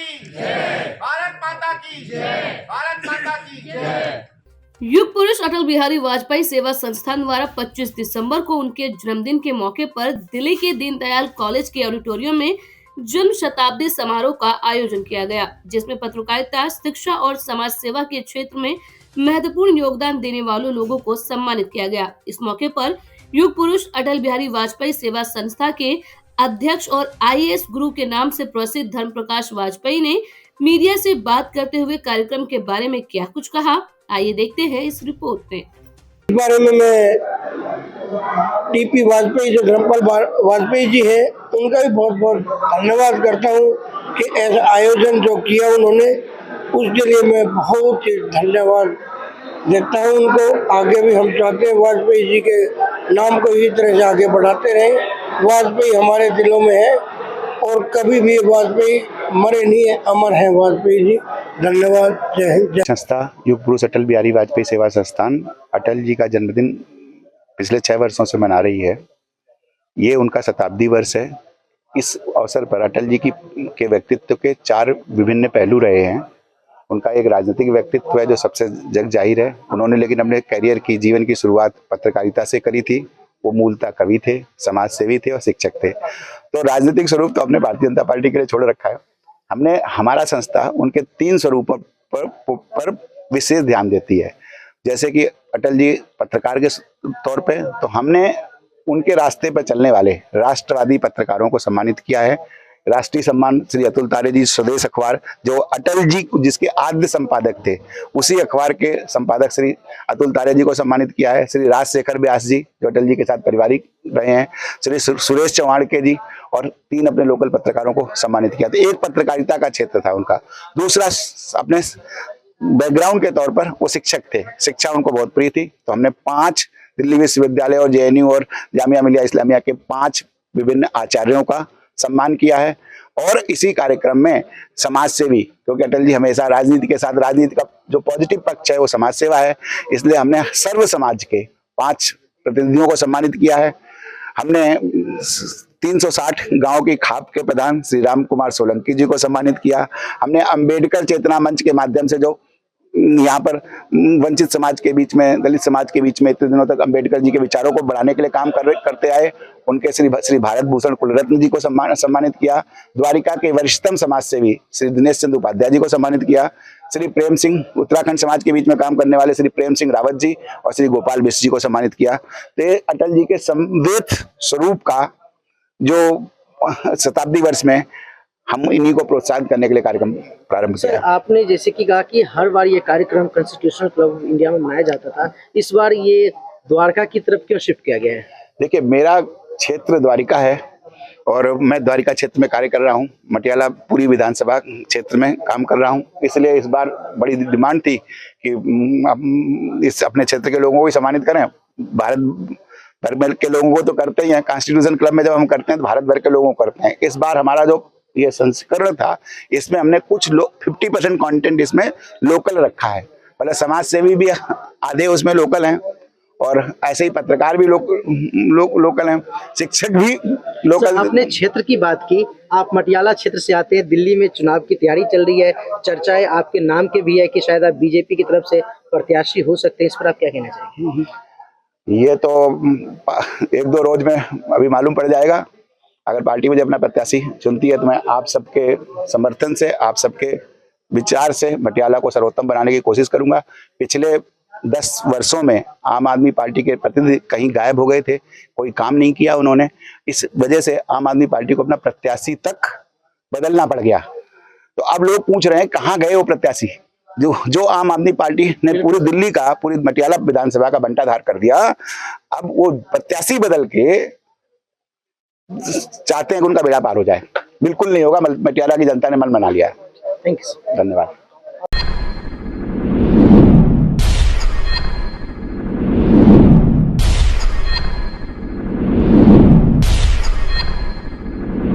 की जय, भारत माता की जय, भारत माता की जय। युग पुरुष अटल बिहारी वाजपेयी सेवा संस्थान द्वारा 25 दिसंबर को उनके जन्मदिन के मौके पर दिल्ली के दीनदयाल कॉलेज के ऑडिटोरियम में जन्म शताब्दी समारोह का आयोजन किया गया, जिसमें पत्रकारिता, शिक्षा और समाज सेवा के क्षेत्र में महत्वपूर्ण योगदान देने वालों लोगों को सम्मानित किया गया। इस मौके पर युग पुरुष अटल बिहारी वाजपेयी सेवा संस्था के अध्यक्ष और IAS गुरु के नाम से प्रसिद्ध धर्म प्रकाश वाजपेयी ने मीडिया से बात करते हुए कार्यक्रम के बारे में क्या कुछ कहा, आइए देखते हैं इस रिपोर्ट में। इस बारे में मैं TP वाजपेयी जो धर्मपाल वाजपेयी जी है उनका भी बहुत बहुत धन्यवाद करता हूँ कि ऐसा आयोजन जो किया उन्होंने, उसके लिए मैं बहुत ही धन्यवाद देता हूँ उनको। आगे भी हम चाहते हैं वाजपेयी जी के नाम को इसी तरह से आगे बढ़ाते रहें। वाजपेयी हमारे दिलों में है और कभी भी वाजपेयी मरे नहीं है, अमर है वाजपेयी जी। धन्यवाद, जय हिंद। संस्था युग पुरुष अटल बिहारी वाजपेयी सेवा संस्थान अटल जी का जन्मदिन पिछले 6 वर्षों से मना रही है। ये उनका शताब्दी वर्ष है। इस अवसर पर अटल जी के व्यक्तित्व के 4 विभिन्न पहलू रहे हैं। उनका एक राजनीतिक व्यक्तित्व है जो सबसे जग जाहिर है। उन्होंने लेकिन अपने करियर की, जीवन की शुरुआत पत्रकारिता से करी थी। वो मूलतः कवि थे, समाज सेवी थे और शिक्षक थे। तो राजनीतिक स्वरूप तो हमने भारतीय जनता पार्टी के लिए छोड़ रखा है। हमने, हमारा संस्था उनके 3 स्वरूपों पर विशेष ध्यान देती है। जैसे कि अटल जी पत्रकार के तौर पे, तो हमने उनके रास्ते पर चलने वाले राष्ट्रवादी पत्रकारों को सम्मानित किया है। राष्ट्रीय सम्मान श्री अतुल तारे जी, स्वदेश अखबार जो अटल जी जिसके आद्य संपादक थे, उसी अखबार के संपादक श्री अतुल तारे जी को सम्मानित किया है। श्री राजशेखर व्यास जी जो अटल जी के साथ पारिवारिक रहे हैं, श्री सुरेश चौहान के जी, और 3 अपने लोकल पत्रकारों को सम्मानित किया। तो एक पत्रकारिता का क्षेत्र था उनका। दूसरा, अपने बैकग्राउंड के तौर पर वो शिक्षक थे, शिक्षा उनको बहुत प्रिय थी। तो हमने 5 दिल्ली विश्वविद्यालय और JNU और जामिया मिलिया इस्लामिया के 5 विभिन्न आचार्यों का सम्मान किया है। और इसी कार्यक्रम में समाज सेवी, क्योंकि अटल जी हमेशा राजनीति के साथ, राजनीति का जो पॉजिटिव पक्ष है वो समाज सेवा है, इसलिए हमने सर्व समाज के 5 प्रतिनिधियों को सम्मानित किया है। हमने 360 गांव की खाप के प्रधान श्री राम कुमार सोलंकी जी को सम्मानित किया। हमने अंबेडकर चेतना मंच के माध्यम से जो यहाँ पर वंचित समाज के बीच में, दलित समाज के बीच में इतने दिनों तक अंबेडकर जी के विचारों को बढ़ाने के लिए काम करते आए, उनके श्री भारत भूषण कुलरत्न जी को सम्मानित किया। द्वारिका के वरिष्ठतम समाज सेवी श्री दिनेश चंद्र उपाध्याय जी को सम्मानित किया। श्री प्रेम सिंह, उत्तराखंड समाज के बीच में काम करने वाले श्री प्रेम सिंह रावत जी और श्री गोपाल बिष्ट जी को सम्मानित किया। तो अटल जी के समवेत स्वरूप का जो शताब्दी वर्ष में हम इन्हीं को प्रोत्साहित करने के लिए कार्यक्रम प्रारंभ किया। आपने जैसे कि कहा कि हर बार ये कार्यक्रम कॉन्स्टिट्यूशनल क्लब ऑफ इंडिया में मनाया जाता था, इस बार ये द्वारका की तरफ क्यों शिफ्ट किया गया है? देखिए, मेरा क्षेत्र द्वारिका है और मैं द्वारिका क्षेत्र में कार्य कर रहा हूँ। मटियाला पूरी विधानसभा क्षेत्र में काम कर रहा हूँ, इसलिए इस बार बड़ी डिमांड थी कि इस अपने क्षेत्र के लोगों को भी सम्मानित करें। भारत भर के लोगों को तो करते ही हैं, कॉन्स्टिट्यूशन क्लब में जब हम करते हैं तो भारत भर के लोगों को करते हैं। इस बार हमारा जो ये संस्करण था, इसमें हमने कुछ 50% कंटेंट इसमें लोकल रखा है। मतलब समाज सेवी भी आधे उसमें लोकल हैं और ऐसे ही पत्रकार भी लोकल हैं, शिक्षक भी लोकल। आपने क्षेत्र की बात की, आप मटियाला क्षेत्र से आते हैं। दिल्ली में चुनाव की तैयारी चल रही है, चर्चाएं आपके नाम के भी है कि शायद आप BJP की तरफ से प्रत्याशी हो सकते हैं, इस पर आप क्या कहना चाहेंगे? ये तो 1-2 रोज में अभी मालूम पड़ जाएगा। अगर पार्टी मुझे अपना प्रत्याशी चुनती है तो मैं आप सबके समर्थन से, आप सबके विचार से मटियाला को सर्वोत्तम बनाने की कोशिश करूंगा। पिछले 10 वर्षों में आम आदमी पार्टी के प्रतिनिधि कहीं गायब हो गए थे, कोई काम नहीं किया उन्होंने। इस वजह से आम आदमी पार्टी को अपना प्रत्याशी तक बदलना पड़ गया। तो अब लोग पूछ रहे हैं कहाँ गए वो प्रत्याशी जो आम आदमी पार्टी ने पूरी दिल्ली का, पूरी मटियाला विधानसभा का बंटाधार कर दिया। अब वो प्रत्याशी बदल के चाहते हैं कि उनका बेड़ा पार हो जाए। बिल्कुल नहीं होगा। मटियाला की जनता ने मन बना लिया है। थैंक यू, धन्यवाद।